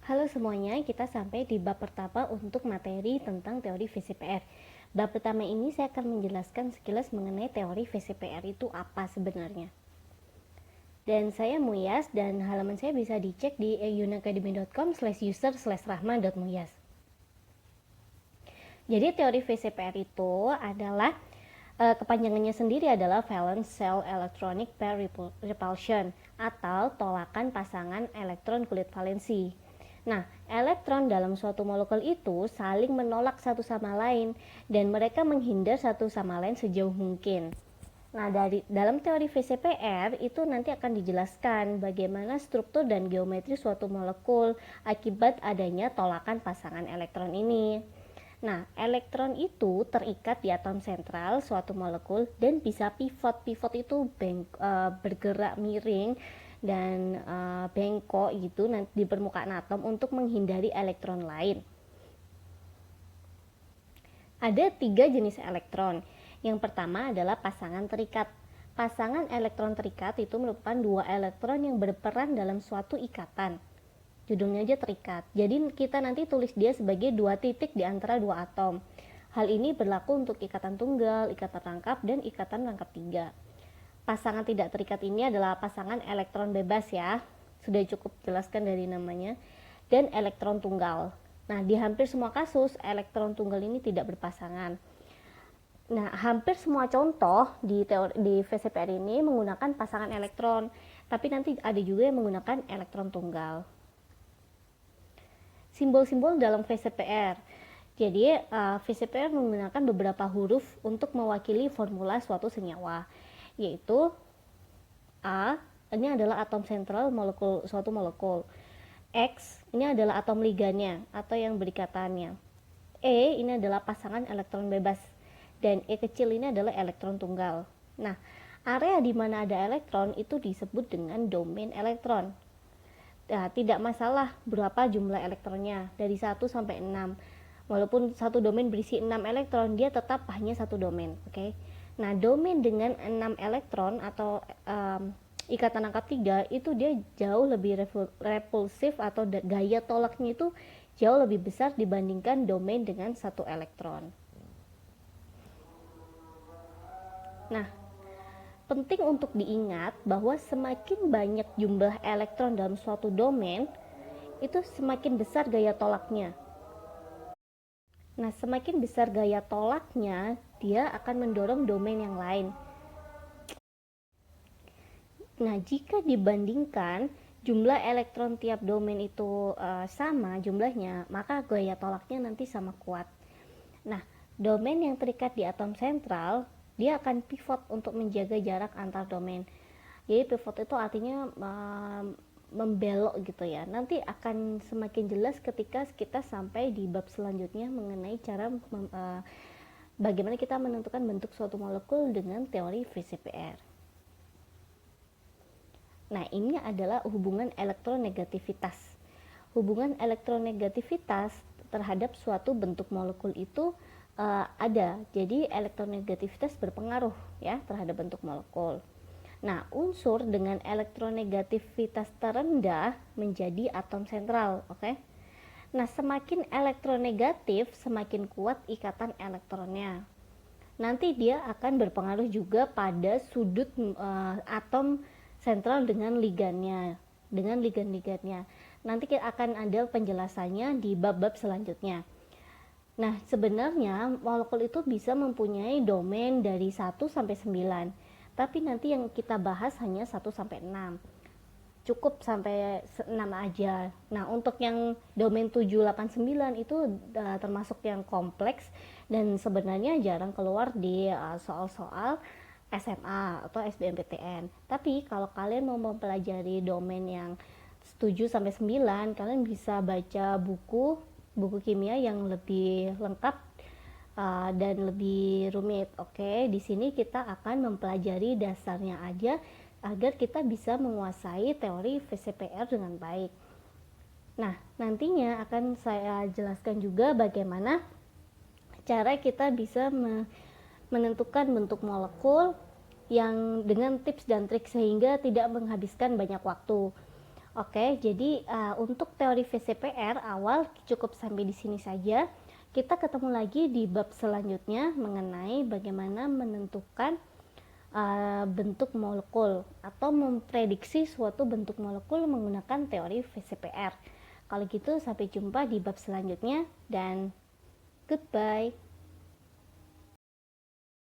Halo semuanya, kita sampai di bab pertama untuk materi tentang teori VCPR. Bab pertama ini saya akan menjelaskan sekilas mengenai teori VCPR itu apa sebenarnya. Dan saya Muyas, dan halaman saya bisa dicek di yunacademy.com/user/rahma.muyas. Jadi teori VCPR itu adalah kepanjangannya sendiri adalah Valence Cell Electronic Pair Repulsion atau tolakan pasangan elektron kulit valensi. Nah, elektron dalam suatu molekul itu saling menolak satu sama lain dan mereka menghindar satu sama lain sejauh mungkin. Nah, dalam teori VCPR itu nanti akan dijelaskan bagaimana struktur dan geometri suatu molekul akibat adanya tolakan pasangan elektron ini. Nah, elektron itu terikat di atom sentral suatu molekul dan bisa pivot. Pivot itu bergerak miring dan bengkok gitu nanti di permukaan atom untuk menghindari elektron lain. Ada 3 jenis elektron. Yang pertama adalah pasangan terikat. Pasangan elektron terikat itu merupakan 2 elektron yang berperan dalam suatu ikatan. Judulnya aja terikat. Jadi kita nanti tulis dia sebagai 2 titik di antara 2 atom. Hal ini berlaku untuk ikatan tunggal, ikatan rangkap, dan ikatan rangkap 3. Pasangan tidak terikat ini adalah pasangan elektron bebas ya. Sudah cukup jelaskan dari namanya. Dan elektron tunggal. Nah, di hampir semua kasus elektron tunggal ini tidak berpasangan. Nah, hampir semua contoh di VCPR ini menggunakan pasangan elektron, tapi nanti ada juga yang menggunakan elektron tunggal. Simbol-simbol dalam VCPR. Jadi, VCPR menggunakan beberapa huruf untuk mewakili formula suatu senyawa, yaitu A, ini adalah atom sentral suatu molekul. X, ini adalah atom ligannya atau yang berikatannya. E, ini adalah pasangan elektron bebas. Dan E kecil ini adalah elektron tunggal. Nah, area di mana ada elektron itu disebut dengan domain elektron. Nah, tidak masalah berapa jumlah elektronnya, dari 1 sampai 6. Walaupun satu domain berisi 6 elektron, dia tetap hanya satu domain. Oke. Nah, domain dengan 6 elektron atau ikatan angka 3 itu dia jauh lebih repulsif atau gaya tolaknya itu jauh lebih besar dibandingkan domain dengan 1 elektron. Nah, penting untuk diingat bahwa semakin banyak jumlah elektron dalam suatu domain, itu semakin besar gaya tolaknya. Nah, semakin besar gaya tolaknya, dia akan mendorong domain yang lain. Nah, jika dibandingkan jumlah elektron tiap domain itu sama jumlahnya, maka gaya tolaknya nanti sama kuat. Nah, domain yang terikat di atom sentral, dia akan pivot untuk menjaga jarak antar domain. Jadi pivot itu artinya membelok gitu ya. Nanti akan semakin jelas ketika kita sampai di bab selanjutnya mengenai cara bagaimana kita menentukan bentuk suatu molekul dengan teori VCPR. Nah, ini adalah hubungan elektronegativitas. Hubungan elektronegativitas terhadap suatu bentuk molekul itu ada. Jadi elektronegativitas berpengaruh ya terhadap bentuk molekul. Nah, unsur dengan elektronegativitas terendah menjadi atom sentral, oke? Nah, semakin elektronegatif, semakin kuat ikatan elektronnya. Nanti dia akan berpengaruh juga pada sudut atom sentral dengan ligannya, dengan ligan-ligannya. Nanti akan ada penjelasannya di bab-bab selanjutnya. Nah, sebenarnya molekul itu bisa mempunyai domain dari 1 sampai 9. Tapi nanti yang kita bahas hanya 1 sampai 6. Cukup sampai 6 aja. Nah, untuk yang domain 7, 8, 9 itu termasuk yang kompleks dan sebenarnya jarang keluar di soal-soal SMA atau SBMPTN. Tapi kalau kalian mau mempelajari domain yang 7 sampai 9, kalian bisa baca buku kimia yang lebih lengkap dan lebih rumit. Oke, di sini kita akan mempelajari dasarnya aja agar kita bisa menguasai teori VCPR dengan baik. Nah, nantinya akan saya jelaskan juga bagaimana cara kita bisa menentukan bentuk molekul yang dengan tips dan trik sehingga tidak menghabiskan banyak waktu. Oke, jadi untuk teori VCPR awal cukup sampai di sini saja. Kita ketemu lagi di bab selanjutnya mengenai bagaimana menentukan bentuk molekul atau memprediksi suatu bentuk molekul menggunakan teori VCPR. Kalau gitu sampai jumpa di bab selanjutnya dan goodbye.